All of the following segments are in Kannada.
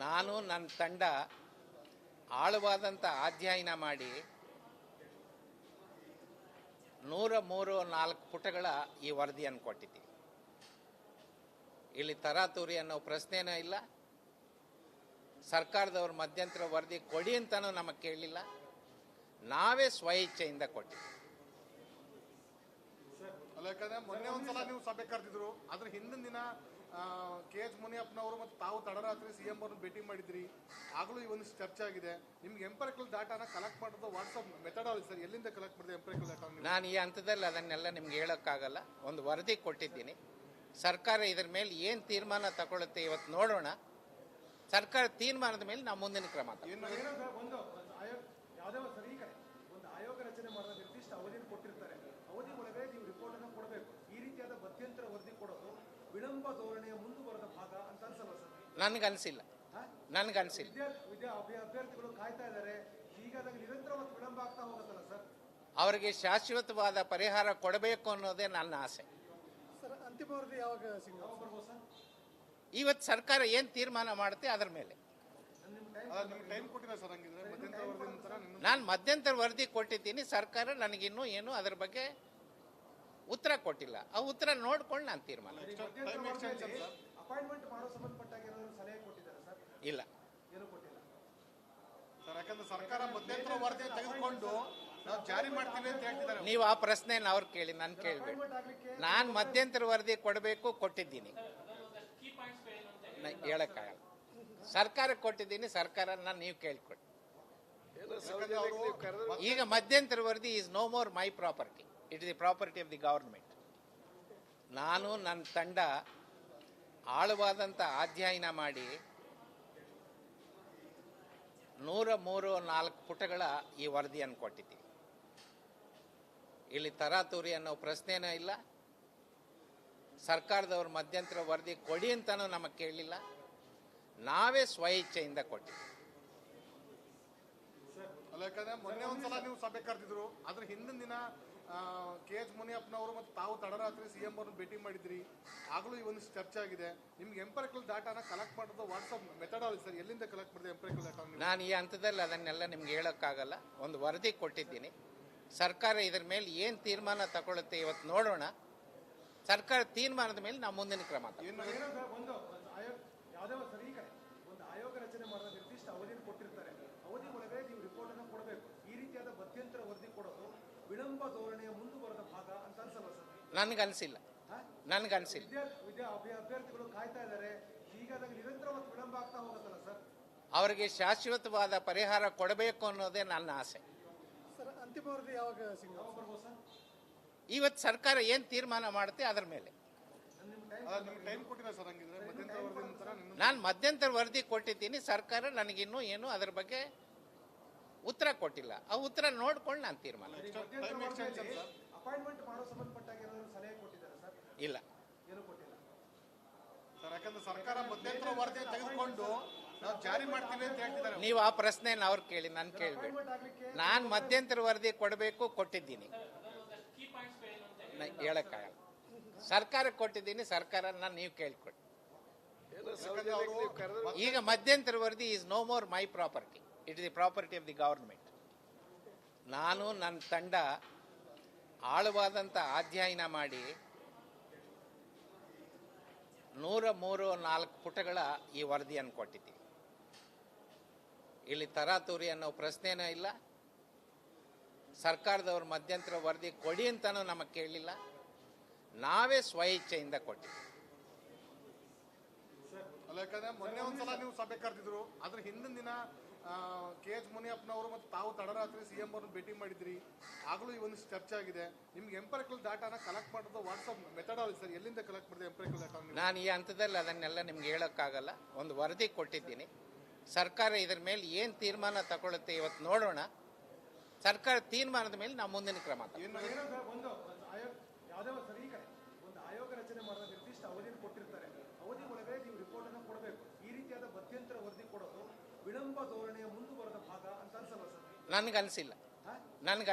ನಾನು ನನ್ನ ತಂಡ ಆಳವಾದಂಥ ಅಧ್ಯಯನ ಮಾಡಿ 103-4 ಪುಟಗಳ ಈ ವರದಿಯನ್ನು ಕೊಟ್ಟಿದ್ದೀವಿ. ಇಲ್ಲಿ ತರಾತುರಿ ಅನ್ನೋ ಪ್ರಶ್ನೆನೇ ಇಲ್ಲ. ಸರ್ಕಾರದವ್ರ ಮಧ್ಯಂತರ ವರದಿ ಕೊಡಿ ಅಂತಲೂ ನಮಗೆ ಕೇಳಲಿಲ್ಲ. ನಾವೇ ಸ್ವಇಚ್ಛೆಯಿಂದ ಕೊಟ್ಟಿದ್ದೀವಿ. ಅಲ್ಲ, ಯಾಕಂದ್ರೆ ಮೊನ್ನೆ ಒಂದ್ಸಲ ನೀವು ಸಭೆ ಕರೆದಿದ್ರು, ಅದ್ರ ಹಿಂದಿನ ದಿನ KH ಮುನಿಯಪ್ಪನವರು ಮತ್ತು ತಾವು ತಡರಾತ್ರಿ CM ಅವ್ರನ್ನ ಭೇಟಿ ಮಾಡಿದ್ರಿ. ಆಗಲೂ ಈ ಒಂದಿಷ್ಟು ಚರ್ಚೆ ಆಗಿದೆ. ನಿಮ್ಗೆ ಎಂಪರಿಕಲ್ ಡಾಟಾನ ಕಲೆಕ್ಟ್ ಮಾಡೋದು ವಾಟ್ಸಪ್ ಮೆಥಡಾಲಜಿ ಸರ್, ಎಲ್ಲಿಂದ ಕಲೆಕ್ಟ್ ಮಾಡಿದೆ ಎಂಪರಿಕಲ್ ಡಾಟಾ? ನಾನು ಈ ಹಂತದಲ್ಲಿ ಅದನ್ನೆಲ್ಲ ನಿಮ್ಗೆ ಹೇಳೋಕ್ಕಾಗಲ್ಲ. ಒಂದು ವರದಿ ಕೊಟ್ಟಿದ್ದೀನಿ. ಸರ್ಕಾರ ಇದ್ರ ಮೇಲೆ ಏನು ತೀರ್ಮಾನ ತಗೊಳುತ್ತೆ ಇವತ್ತು ನೋಡೋಣ. ಸರ್ಕಾರ ತೀರ್ಮಾನದ ಮೇಲೆ ನಾವು ಮುಂದಿನ ಕ್ರಮ ಒಂದು ಆಯೋಗ ರಚನೆ ಮಾಡಿದ ನಿರ್ದಿಷ್ಟ ಅವಧಿಯನ್ನು ಕೊಟ್ಟಿರ್ತಾರೆ. ಅವಧಿ ಒಳಗೆ ನೀವು ರಿಪೋರ್ಟ್ ಅನ್ನು ಕೊಡಬೇಕು. ಈ ರೀತಿಯಾದ ಮಧ್ಯಂತರ ವರದಿ ಕೊಡೋದು ವಿಳಂಬ ಧೋರಣೆಯ ಮುಂದುವರೆದ ಭಾಗ ಅಂತ ಅನ್ಸಲ್ಲ ಸರ್? ನನ್ಗನ್ಸಿಲ್ಲ. ಅಭ್ಯರ್ಥಿಗಳು ಕಾಯ್ತಾ ಇದ್ದಾರೆ. ಹೀಗಾದಾಗ ನಿರಂತರವಾಗಿ ವಿಳಂಬ ಆಗ್ತಾ ಹೋಗುತ್ತಲ್ಲ ಸರ್? ಅವರಿಗೆ ಶಾಶ್ವತವಾದ ಪರಿಹಾರ ಕೊಡಬೇಕು ಅನ್ನೋದೇ ನನ್ನ ಆಸೆ. ಸರ್, ಅಂತಿಮ ವರದಿ ಯಾವಾಗ ಬರ್ಬೋದು ಸರ್? ಇವತ್ತು ಸರ್ಕಾರ ಏನು ತೀರ್ಮಾನ ಮಾಡುತ್ತೆ ಅದರ ಮೇಲೆ. ನಾನು ಮಧ್ಯಂತರ ವರದಿ ಕೊಟ್ಟಿದ್ದೀನಿ. ಸರ್ಕಾರ ನನಗಿನ್ನೂ ಏನು ಅದರ ಬಗ್ಗೆ ಉತ್ತರ ಕೊಟ್ಟಿಲ್ಲ. ಆ ಉತ್ತರ ನೋಡ್ಕೊಂಡು ನಾನು ತೀರ್ಮಾನ. ಅಪಾಯಿಂಟ್ಮೆಂಟ್ ಮಾಡೋ ಸಂಬಂಧಪಟ್ಟಾಗ ಸಲಹೆ ಕೊಟ್ಟಿದ್ದಾರೆ ಸರ್? ಇಲ್ಲ, ಏನು ಕೊಟ್ಟಿಲ್ಲ ಸರ್. ಯಾಕಂದ್ರೆ ಸರ್ಕಾರ ಮಧ್ಯಂತರ ವರದಿ ತೆಗೆದುಕೊಂಡು ನಾವು ಜಾರಿ ಮಾಡ್ತೀವಿ ಅಂತ ಹೇಳ್ತಿದ್ದಾರೆ. ನೀವು ಆ ಪ್ರಶ್ನೆನ ಅವ್ರು ಕೇಳಿ, ನಾನು ಕೇಳಬೇಡಿ. ನಾನು ಮಧ್ಯಂತರ ವರದಿ ಕೊಡಬೇಕು, ಕೊಟ್ಟಿದ್ದೀನಿ. ಹೇಳಕ್ಕಾಗಲ್ಲ. ಸರ್ಕಾರಕ್ಕೆ ಕೊಟ್ಟಿದ್ದೀನಿ. ಸರ್ಕಾರನ ನೀವು ಕೇಳ್ಕೊಡಿ. ಈಗ ಮಧ್ಯಂತರ ವರದಿ is no more my property. It is the property of the government. ನಾನು ನನ್ನ ತಂಡ ಆಳವಾದಂಥ ಅಧ್ಯಯನ ಮಾಡಿ 103-4 ಪುಟಗಳ ಈ ವರದಿಯನ್ನು ಕೊಟ್ಟಿದ್ದೀವಿ. ಇಲ್ಲಿ ತರಾತುರಿ ಅನ್ನೋ ಪ್ರಶ್ನೆನೇ ಇಲ್ಲ. ಸರ್ಕಾರದವ್ರ ಮಧ್ಯಂತರ ವರದಿ ಕೊಡಿ ಅಂತಲೂ ನಮಗೆ ಕೇಳಲಿಲ್ಲ. ನಾವೇ ಸ್ವಇಚ್ಛೆಯಿಂದ ಕೊಟ್ಟಿದ್ದೀವಿ. ಅಲ್ಲ, ಯಾಕಂದ್ರೆ ಮೊನ್ನೆ ಒಂದ್ಸಲ ನೀವು ಸಭೆ ಕರೆದಿದ್ರು, ಅದ್ರ ಹಿಂದಿನ ದಿನ KH ಮುನಿಯಪ್ಪನವರು ಮತ್ತು ತಾವು ತಡರಾತ್ರಿ CM ಅವ್ರನ್ನ ಭೇಟಿ ಮಾಡಿದ್ರಿ. ಆಗಲೂ ಈ ಒಂದಿಷ್ಟು ಚರ್ಚೆ ಆಗಿದೆ. ನಿಮ್ಗೆ ಎಂಪರಿಕಲ್ ಡಾಟಾನ ಕಲೆಕ್ಟ್ ಮಾಡೋದು ವಾಟ್ಸಪ್ ಮೆಥಡಾಲಜಿ ಸರ್, ಎಲ್ಲಿಂದ ಕಲೆಕ್ಟ್ ಮಾಡಿದೆ ಎಂಪರಿಕಲ್ ಡಾಟಾ? ನಾನು ಈ ಹಂತದಲ್ಲಿ ಅದನ್ನೆಲ್ಲ ನಿಮ್ಗೆ ಹೇಳೋಕ್ಕಾಗಲ್ಲ. ಒಂದು ವರದಿ ಕೊಟ್ಟಿದ್ದೀನಿ. ಸರ್ಕಾರ ಇದ್ರ ಮೇಲೆ ಏನು ತೀರ್ಮಾನ ತಗೊಳುತ್ತೆ ಇವತ್ತು ನೋಡೋಣ. ಸರ್ಕಾರ ತೀರ್ಮಾನದ ಮೇಲೆ ನಾವು ಮುಂದಿನ ಕ್ರಮ. ಒಂದು ಆಯೋಗ ರಚನೆ ಮಾಡಿದ ನಿರ್ದಿಷ್ಟ ಅವಧಿಯನ್ನು ಕೊಟ್ಟಿರ್ತಾರೆ. ಅವಧಿ ಒಳಗೆ ನೀವು ರಿಪೋರ್ಟ್ ಅನ್ನು ಕೊಡಬೇಕು. ಈ ರೀತಿಯಾದ ಮಧ್ಯಂತರ ವರದಿ ಕೊಡೋದು ವಿಳಂಬ ಧೋರಣೆಯ ಮುಂದುವರೆದ ಭಾಗ ಅಂತ ಅನ್ಸಲ್ಲ ಸರ್? ನನ್ಗನ್ಸಿಲ್ಲ. ಅಭ್ಯರ್ಥಿಗಳು ಕಾಯ್ತಾ ಇದ್ದಾರೆ. ಹೀಗಾದಾಗ ನಿರಂತರವಾಗಿ ವಿಳಂಬ ಆಗ್ತಾ ಹೋಗುತ್ತಲ್ಲ ಸರ್? ಅವರಿಗೆ ಶಾಶ್ವತವಾದ ಪರಿಹಾರ ಕೊಡಬೇಕು ಅನ್ನೋದೇ ನನ್ನ ಆಸೆ. ಸರ್, ಅಂತಿಮ ವರದಿ ಯಾವಾಗ ಬರ್ಬೋದು ಸರ್? ಇವತ್ತು ಸರ್ಕಾರ ಏನು ತೀರ್ಮಾನ ಮಾಡುತ್ತೆ ಅದರ ಮೇಲೆ. ನಾನು ಮಧ್ಯಂತರ ವರದಿ ಕೊಟ್ಟಿದ್ದೀನಿ. ಸರ್ಕಾರ ನನಗಿನ್ನೂ ಏನು ಅದರ ಬಗ್ಗೆ ಉತ್ತರ ಕೊಟ್ಟಿಲ್ಲ. ಆ ಉತ್ತರ ನೋಡ್ಕೊಂಡು ನಾನು ತೀರ್ಮಾನ. ಅಪಾಯಿಂಟ್ಮೆಂಟ್ ಮಾಡೋ ಸಂಬಂಧಪಟ್ಟಾಗ ಸಲಹೆ ಕೊಟ್ಟಿದ್ದಾರೆ ಸರ್? ಇಲ್ಲ, ಏನು ಕೊಟ್ಟಿಲ್ಲ ಸರ್. ಯಾಕಂದ್ರೆ ಸರ್ಕಾರ ಮಧ್ಯಂತರ ವರದಿ ತೆಗೆದುಕೊಂಡು ನಾವು ಜಾರಿ ಮಾಡ್ತೀವಿ ಅಂತ ಹೇಳ್ತಿದ್ದಾರೆ. ನೀವು ಆ ಪ್ರಶ್ನೆನ ಅವ್ರು ಕೇಳಿ, ನಾನು ಕೇಳಬೇಡಿ. ನಾನು ಮಧ್ಯಂತರ ವರದಿ ಕೊಡಬೇಕು, ಕೊಟ್ಟಿದ್ದೀನಿ. ಹೇಳಕ್ಕಾಗಲ್ಲ. ಸರ್ಕಾರಕ್ಕೆ ಕೊಟ್ಟಿದ್ದೀನಿ. ಸರ್ಕಾರನ ನೀವು ಕೇಳ್ಕೊಡಿ. ಈಗ ಮಧ್ಯಂತರ ವರದಿ is no more my property. It is the property of the government. ನಾನು ನನ್ನ ತಂಡ ಆಳವಾದಂಥ ಅಧ್ಯಯನ ಮಾಡಿ 103-4 ಪುಟಗಳ ಈ ವರದಿಯನ್ನು ಕೊಟ್ಟಿದ್ದೀವಿ. ಇಲ್ಲಿ ತರಾತುರಿ ಅನ್ನೋ ಪ್ರಶ್ನೆನೇ ಇಲ್ಲ. ಸರ್ಕಾರದವ್ರ ಮಧ್ಯಂತರ ವರದಿ ಕೊಡಿ ಅಂತಲೂ ನಮಗೆ ಕೇಳಲಿಲ್ಲ. ನಾವೇ ಸ್ವಇಚ್ಛೆಯಿಂದ ಕೊಟ್ಟಿದ್ದೀವಿ. ಅಲ್ಲ, ಯಾಕಂದ್ರೆ ಮೊನ್ನೆ ಒಂದ್ಸಲ ನೀವು ಸಭೆ ಕರೆದಿದ್ರು, ಅದ್ರ ಹಿಂದಿನ ದಿನ KH ಮುನಿಯಪ್ಪನವರು ಮತ್ತು ತಾವು ತಡರಾತ್ರಿ CM ಅವ್ರನ್ನ ಭೇಟಿ ಮಾಡಿದ್ರಿ. ಆಗಲೂ ಈ ಒಂದಿಷ್ಟು ಚರ್ಚೆ ಆಗಿದೆ. ನಿಮ್ಗೆ ಎಂಪರಿಕಲ್ ಡಾಟಾನ ಕಲೆಕ್ಟ್ ಮಾಡೋದು ವಾಟ್ಸಪ್ ಮೆಥಡಾಲಜಿ ಸರ್, ಎಲ್ಲಿಂದ ಕಲೆಕ್ಟ್ ಮಾಡಿದೆ ಎಂಪರಿಕಲ್ ಡಾಟಾ? ನಾನು ಈ ಹಂತದಲ್ಲಿ ಅದನ್ನೆಲ್ಲ ನಿಮ್ಗೆ ಹೇಳೋಕ್ಕಾಗಲ್ಲ. ಒಂದು ವರದಿ ಕೊಟ್ಟಿದ್ದೀನಿ. ಸರ್ಕಾರ ಇದ್ರ ಮೇಲೆ ಏನು ತೀರ್ಮಾನ ತಗೊಳುತ್ತೆ ಇವತ್ತು ನೋಡೋಣ. ಸರ್ಕಾರ ತೀರ್ಮಾನದ ಮೇಲೆ ನಾವು ಮುಂದಿನ ಕ್ರಮ. ಒಂದು ಆಯೋಗ ರಚನೆ ಮಾಡಿದ ನಿರ್ದಿಷ್ಟ ಅವಧಿಯನ್ನು ಕೊಟ್ಟಿರ್ತಾರೆ. ಅವಧಿ ಒಳಗೆ ನೀವು ರಿಪೋರ್ಟ್ ಅನ್ನು ಕೊಡಬೇಕು. ಈ ರೀತಿಯಾದ ಮಧ್ಯಂತರ ವರದಿ ಕೊಡೋದು ವಿಳಂಬ ಧೋರಣೆಯ ಮುಂದುವರೆದ ಭಾಗ ಅಂತ ಅನ್ಸಲ್ಲ ಸರ್? ನನ್ಗನ್ಸಿಲ್ಲ.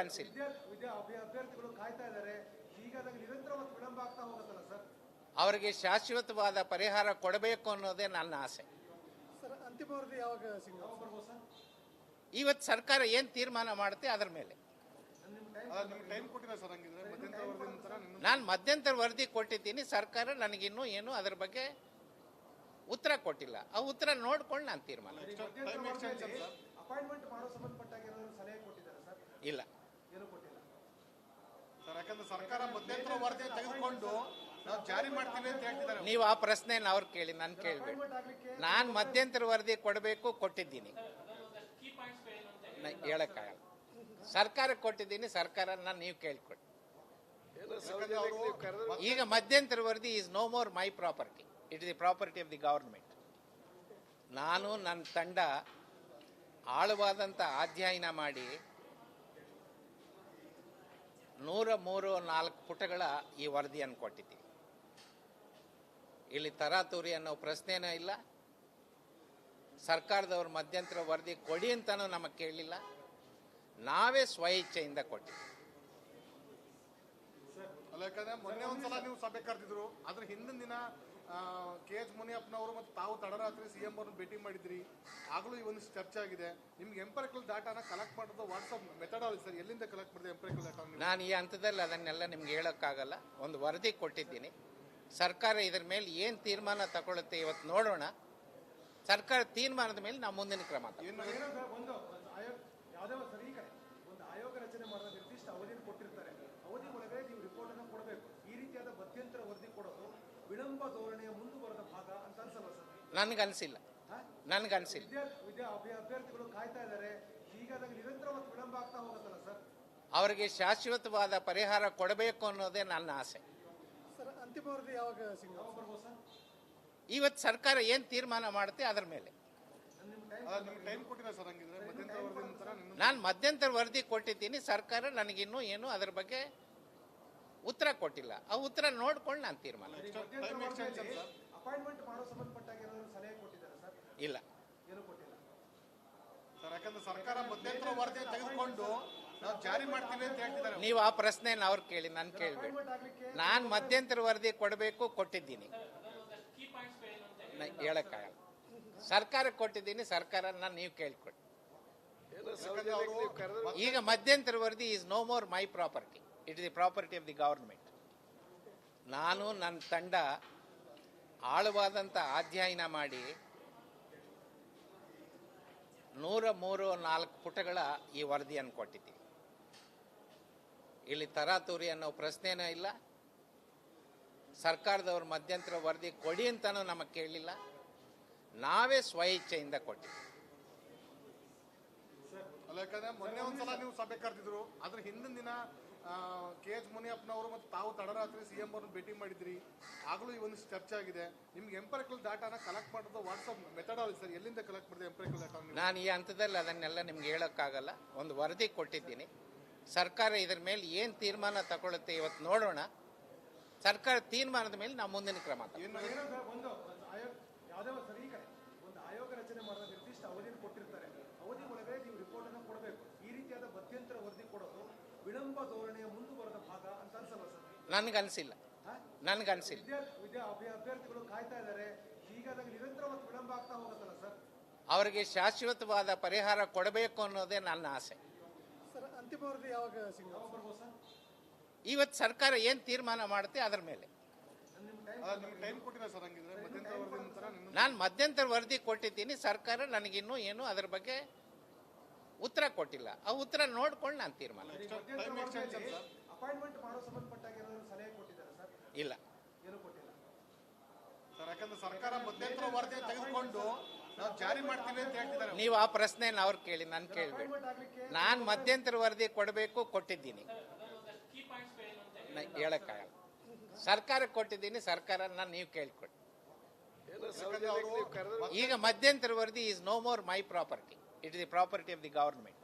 ಅಭ್ಯರ್ಥಿಗಳು ಕಾಯ್ತಾ ಇದ್ದಾರೆ. ಹೀಗಾದಾಗ ನಿರಂತರವಾಗಿ ವಿಳಂಬ ಆಗ್ತಾ ಹೋಗುತ್ತಲ್ಲ ಸರ್? ಅವರಿಗೆ ಶಾಶ್ವತವಾದ ಪರಿಹಾರ ಕೊಡಬೇಕು ಅನ್ನೋದೇ ನನ್ನ ಆಸೆ. ಸರ್ ಅಂತಿಮ ವರದಿ ಯಾವಾಗ ಬರ್ಬೋದು ಸರ್? ಇವತ್ತು ಸರ್ಕಾರ ಏನು ತೀರ್ಮಾನ ಮಾಡುತ್ತೆ ಅದರ ಮೇಲೆ. ನಿಮ್ಗೆ ಟೈಮ್ ಕೊಟ್ಟಿಲ್ಲ ಸರ್ ಹಂಗಿದ್ರೆ ಮಧ್ಯಂತರ ವರದಿ ನಂತರ ನಾನು ಮಧ್ಯಂತರ ವರದಿ ಕೊಟ್ಟಿದ್ದೀನಿ, ಸರ್ಕಾರ ನನಗಿನ್ನೂ ಏನು ಅದರ ಬಗ್ಗೆ ಉತ್ತರ ಕೊಟ್ಟಿಲ್ಲ. ಆ ಉತ್ತರ ನೋಡ್ಕೊಂಡು ನಾನು ತೀರ್ಮಾನ ಟೈಮ್ ಎಕ್ಸ್ಟೆನ್ಷನ್ ಸರ್ ಅಪಾಯಿಂಟ್ಮೆಂಟ್ ಮಾಡೋ ಸಂಬಂಧಪಟ್ಟಾಗ ಏನಾದರೂ ಸಲಹೆ ಕೊಟ್ಟಿದ್ದಾರೆ ಸರ್? ಇಲ್ಲ. ಏನೂ ಕೊಟ್ಟಿಲ್ಲ ಸರ್, ಯಾಕಂದ್ರೆ ಸರ್ಕಾರ ಮಧ್ಯಂತರ ವರದಿ ತೆಗೆದುಕೊಂಡು ನಾವು ಜಾರಿ ಮಾಡ್ತೀವಿ ಅಂತ ಹೇಳ್ತಿದ್ದಾರೆ. ನೀವು ಆ ಪ್ರಶ್ನೆನ ಅವ್ರು ಕೇಳಿ, ನಾನು ಕೇಳಬೇಡಿ. ನಾನು ಮಧ್ಯಂತರ ವರದಿ ಕೊಡಬೇಕು, ಕೊಟ್ಟಿದ್ದೀನಿ, ಹೇಳಕ್ಕಾಗಲ್ಲ. ಸರ್ಕಾರಕ್ಕೆ ಕೊಟ್ಟಿದ್ದೀನಿ, ಸರ್ಕಾರನ ನೀವು ಕೇಳ್ಕೊಡಿ. ಈಗ ಮಧ್ಯಂತರ ವರದಿ is no more my property, it is the property of the government. ನಾನು ನನ್ನ ತಂಡ ಆಳವಾದಂಥ ಅಧ್ಯಯನ ಮಾಡಿ 103-4 ಪುಟಗಳ ಈ ವರದಿಯನ್ನು ಕೊಟ್ಟಿದ್ದೀವಿ. ಇಲ್ಲಿ ತರಾತುರಿ ಅನ್ನೋ ಪ್ರಶ್ನೆನೂ ಇಲ್ಲ. ಸರ್ಕಾರದವ್ರ ಮಧ್ಯಂತರ ವರದಿ ಕೊಡಿ ಅಂತಲೂ ನಮಗೆ ಕೇಳಲಿಲ್ಲ, ನಾವೇ ಸ್ವಇಚ್ಛೆಯಿಂದ ಕೊಟ್ಟಿದ್ದೀವಿ. ಅಲ್ಲ, ಯಾಕಂದ್ರೆ ಮೊನ್ನೆ ಒಂದ್ಸಲ ನೀವು ಸಭೆ ಕರೆದಿದ್ರು, ಅದ್ರ ಹಿಂದಿನ ದಿನ KH ಮುನಿಯಪ್ಪನವರು ಮತ್ತು ತಾವು ತಡರಾತ್ರಿ CM ಅವ್ರನ್ನ ಭೇಟಿ ಮಾಡಿದ್ರಿ. ಆಗಲೂ ಈ ಒಂದಿಷ್ಟು ಚರ್ಚೆ ಆಗಿದೆ. ನಿಮ್ಗೆ ಎಂಪರಿಕಲ್ ಡಾಟಾನ ಕಲೆಕ್ಟ್ ಮಾಡೋದು ವಾಟ್ಸಪ್ ಮೆಥಡಾಲಜಿ ಸರ್, ಎಲ್ಲಿಂದ ಕಲೆಕ್ಟ್ ಮಾಡಿದೆ ಎಂಪರಿಕಲ್ ಡಾಟಾ? ನಾನು ಈ ಹಂತದಲ್ಲಿ ಅದನ್ನೆಲ್ಲ ನಿಮ್ಗೆ ಹೇಳೋಕ್ಕಾಗಲ್ಲ. ಒಂದು ವರದಿ ಕೊಟ್ಟಿದ್ದೀನಿ, ಸರ್ಕಾರ ಇದರ ಮೇಲೆ ಏನು ತೀರ್ಮಾನ ತಗೊಳುತ್ತೆ ಇವತ್ತು ನೋಡೋಣ. ಸರ್ಕಾರ ತೀರ್ಮಾನದ ಮೇಲೆ ನಾವು ಮುಂದಿನ ಕ್ರಮ ತಗೊಳ್ತೀವಿ. ಒಂದು ಆಯೋಗ ಯಾವುದೇ ಒಂದು ಸರಿ ಕಡೆ ಒಂದು ಆಯೋಗ ರಚನೆ ಮಾಡಿದ ನಿರ್ದಿಷ್ಟ ಅವಧಿಯನ್ನು ಕೊಟ್ಟಿರ್ತಾರೆ, ಅವಧಿ ಒಳಗೆ ನೀವು ರಿಪೋರ್ಟ್ ಅನ್ನು ಕೊಡಬೇಕು. ಈ ರೀತಿಯಾದ ಮಧ್ಯಂತರ ವರದಿ ಕೊಡೋದು ವಿಳಂಬ ಧೋರಣೆಯ ಮುಂದುವರೆದ ಭಾಗ ಅಂತ ಅನ್ಸಲ್ಲ ಸರ್? ನನಗನ್ಸಿಲ್ಲ. ಅಭ್ಯರ್ಥಿಗಳು ಕಾಯ್ತಾ ಇದ್ದಾರೆ, ಹೀಗಾದಾಗ ನಿರಂತರವಾಗಿ ವಿಳಂಬ ಆಗ್ತಾ ಹೋಗುತ್ತಲ್ಲ ಸರ್? ಅವರಿಗೆ ಶಾಶ್ವತವಾದ ಪರಿಹಾರ ಕೊಡಬೇಕು ಅನ್ನೋದೇ ನನ್ನ ಆಸೆ. ಸರ್ ಅಂತಿಮ ವರದಿ ಯಾವಾಗ ಬರ್ಬೋದು ಸರ್? ಇವತ್ತು ಸರ್ಕಾರ ಏನು ತೀರ್ಮಾನ ಮಾಡುತ್ತೆ ಅದರ ಮೇಲೆ. ನಿಮ್ಗೆ ಟೈಮ್ ಕೊಟ್ಟಿಲ್ಲ ಸರ್ ಹಂಗಿದ್ರೆ ಮಧ್ಯಂತರ ವರದಿ ನಂತರ ನಾನು ಮಧ್ಯಂತರ ವರದಿ ಕೊಟ್ಟಿದ್ದೀನಿ, ಸರ್ಕಾರ ನನಗಿನ್ನೂ ಏನು ಅದರ ಬಗ್ಗೆ ಉತ್ತರ ಕೊಟ್ಟಿಲ್ಲ. ಆ ಉತ್ತರ ನೋಡ್ಕೊಂಡು ನಾನು ತೀರ್ಮಾನ. ಟೈಮ್ ಎಕ್ಸ್ಟೆನ್ಷನ್ ಸರ್ ಅಪಾಯಿಂಟ್ಮೆಂಟ್ ಮಾಡೋ ಸಂಬಂಧಪಟ್ಟಾಗ ಏನಾದರೂ ಸಲಹೆ ಕೊಟ್ಟಿದ್ದಾರೆ ಸರ್? ಇಲ್ಲ. ಏನೂ ಕೊಟ್ಟಿಲ್ಲ ಸರ್, ಯಾಕಂದ್ರೆ ಸರ್ಕಾರ ಮಧ್ಯಂತರ ವರದಿ ತೆಗೆದುಕೊಂಡು ನಾವು ಜಾರಿ ಮಾಡ್ತೀವಿ ಅಂತ ಹೇಳ್ತಿದ್ದಾರೆ. ನೀವು ಆ ಪ್ರಶ್ನೆನ ಅವ್ರು ಕೇಳಿ, ನಾನು ಕೇಳಬೇಡಿ. ನಾನು ಮಧ್ಯಂತರ ವರದಿ ಕೊಡಬೇಕು, ಕೊಟ್ಟಿದ್ದೀನಿ, ಹೇಳಕ್ಕಾಗಲ್ಲ. ಸರ್ಕಾರಕ್ಕೆ ಕೊಟ್ಟಿದ್ದೀನಿ, ಸರ್ಕಾರನ ನೀವು ಕೇಳ್ಕೊಡಿ. ಈಗ ಮಧ್ಯಂತರ ವರದಿ is no more my property, it is the property of the government. ನಾನು ನನ್ನ ತಂಡ ಆಳವಾದಂಥ ಅಧ್ಯಯನ ಮಾಡಿ 103-4 ಪುಟಗಳ ಈ ವರದಿಯನ್ನು ಕೊಟ್ಟಿದ್ದೀವಿ. ಇಲ್ಲಿ ತರಾತುರಿ ಅನ್ನೋ ಪ್ರಶ್ನೆನೂ ಇಲ್ಲ. ಸರ್ಕಾರದವ್ರ ಮಧ್ಯಂತರ ವರದಿ ಕೊಡಿ ಅಂತಲೂ ನಮಗೆ ಕೇಳಲಿಲ್ಲ, ನಾವೇ ಸ್ವಇಚ್ಛೆಯಿಂದ ಕೊಟ್ಟಿದ್ದೀವಿ. ಅಲ್ಲ, ಯಾಕಂದ್ರೆ ಮೊನ್ನೆ ಒಂದ್ಸಲ ನೀವು ಸಭೆ ಕರೆದಿದ್ರು, ಅದ್ರ ಹಿಂದಿನ ದಿನ KH ಮುನಿಯಪ್ಪನವರು ಮತ್ತು ತಾವು ತಡರಾತ್ರಿ CM ಅವ್ರನ್ನ ಭೇಟಿ ಮಾಡಿದ್ರಿ. ಆಗಲೂ ಈ ಒಂದಿಷ್ಟು ಚರ್ಚೆ ಆಗಿದೆ. ನಿಮ್ಗೆ ಎಂಪರಿಕಲ್ ಡಾಟಾನ ಕಲೆಕ್ಟ್ ಮಾಡೋದು ವಾಟ್ಸಪ್ ಮೆಥಡಾಲಜಿ ಸರ್, ಎಲ್ಲಿಂದ ಕಲೆಕ್ಟ್ ಮಾಡಿದೆ ಎಂಪರಿಕಲ್ ಡಾಟಾ? ನಾನು ಈ ಹಂತದಲ್ಲಿ ಅದನ್ನೆಲ್ಲ ನಿಮ್ಗೆ ಹೇಳೋಕ್ಕಾಗಲ್ಲ. ಒಂದು ವರದಿ ಕೊಟ್ಟಿದ್ದೀನಿ, ಸರ್ಕಾರ ಇದರ ಮೇಲೆ ಏನು ತೀರ್ಮಾನ ತಗೊಳುತ್ತೆ ಇವತ್ತು ನೋಡೋಣ. ಸರ್ಕಾರ ತೀರ್ಮಾನದ ಮೇಲೆ ನಾವು ಮುಂದಿನ ಕ್ರಮ ತಗೊಳ್ತೀವಿ. ಒಂದು ಆಯೋಗ ಯಾವುದೇ ಒಂದು ಸರಿ ಕಡೆ ಒಂದು ಆಯೋಗ ರಚನೆ ಮಾಡಿದ ನಿರ್ದಿಷ್ಟ ಅವಧಿಯನ್ನು ಕೊಟ್ಟಿರ್ತಾರೆ, ಅವಧಿ ಒಳಗೆ ನೀವು ರಿಪೋರ್ಟ್ ಅನ್ನು ಕೊಡಬೇಕು. ಈ ರೀತಿಯಾದ ಮಧ್ಯಂತರ ವರದಿ ಕೊಡೋದು ವಿಳಂಬ ಧೋರಣೆಯ ಮುಂದುವರೆದ ಭಾಗ ಅಂತ ಅನ್ಸಲ್ಲ ಸರ್? ನನಗನ್ಸಿಲ್ಲ. ಅಭ್ಯರ್ಥಿಗಳು ಕಾಯ್ತಾ ಇದ್ದಾರೆ, ಹೀಗಾದಾಗ ನಿರಂತರವಾಗಿ ವಿಳಂಬ ಆಗ್ತಾ ಹೋಗುತ್ತಲ್ಲ ಸರ್? ಅವರಿಗೆ ಶಾಶ್ವತವಾದ ಪರಿಹಾರ ಕೊಡಬೇಕು ಅನ್ನೋದೇ ನನ್ನ ಆಸೆ. ಸರ್ ಅಂತಿಮ ವರದಿ ಯಾವಾಗ ಬರ್ಬೋದು ಸರ್? ಇವತ್ತು ಸರ್ಕಾರ ಏನು ತೀರ್ಮಾನ ಮಾಡುತ್ತೆ ಅದರ ಮೇಲೆ. ನಿಮ್ಗೆ ಟೈಮ್ ಕೊಟ್ಟಿಲ್ಲ ಸರ್ ಹಂಗಿದ್ರೆ ಮಧ್ಯಂತರ ವರದಿ ನಂತರ ನಾನು ಮಧ್ಯಂತರ ವರದಿ ಕೊಟ್ಟಿದ್ದೀನಿ, ಸರ್ಕಾರ ನನಗಿನ್ನೂ ಏನು ಅದರ ಬಗ್ಗೆ ಉತ್ತರ ಕೊಟ್ಟಿಲ್ಲ. ಆ ಉತ್ತರ ನೋಡ್ಕೊಂಡು ನಾನು ತೀರ್ಮಾನ. ಟೈಮ್ ಎಕ್ಸ್ಟೆನ್ಷನ್ ಸರ್ ಅಪಾಯಿಂಟ್ಮೆಂಟ್ ಮಾಡೋ ಸಂಬಂಧಪಟ್ಟಾಗ ಏನಾದರೂ ಸಲಹೆ ಕೊಟ್ಟಿದ್ದಾರೆ ಸರ್? ಇಲ್ಲ. ಏನೂ ಕೊಟ್ಟಿಲ್ಲ ಸರ್, ಯಾಕಂದ್ರೆ ಸರ್ಕಾರ ಮಧ್ಯಂತರ ವರದಿ ತೆಗೆದುಕೊಂಡು ನಾವು ಜಾರಿ ಮಾಡ್ತೀವಿ ಅಂತ ಹೇಳ್ತಿದ್ದಾರೆ. ನೀವು ಆ ಪ್ರಶ್ನೆನ ಅವ್ರು ಕೇಳಿ, ನಾನು ಕೇಳಬೇಡಿ. ನಾನು ಮಧ್ಯಂತರ ವರದಿ ಕೊಡಬೇಕು, ಕೊಟ್ಟಿದ್ದೀನಿ, ಹೇಳಕ್ಕಾಗಲ್ಲ. ಸರ್ಕಾರಕ್ಕೆ ಕೊಟ್ಟಿದ್ದೀನಿ, ಸರ್ಕಾರನ ನೀವು ಕೇಳ್ಕೊಡಿ. ಈಗ ಮಧ್ಯಂತರ ವರದಿ is no more my property, it is the property of the government.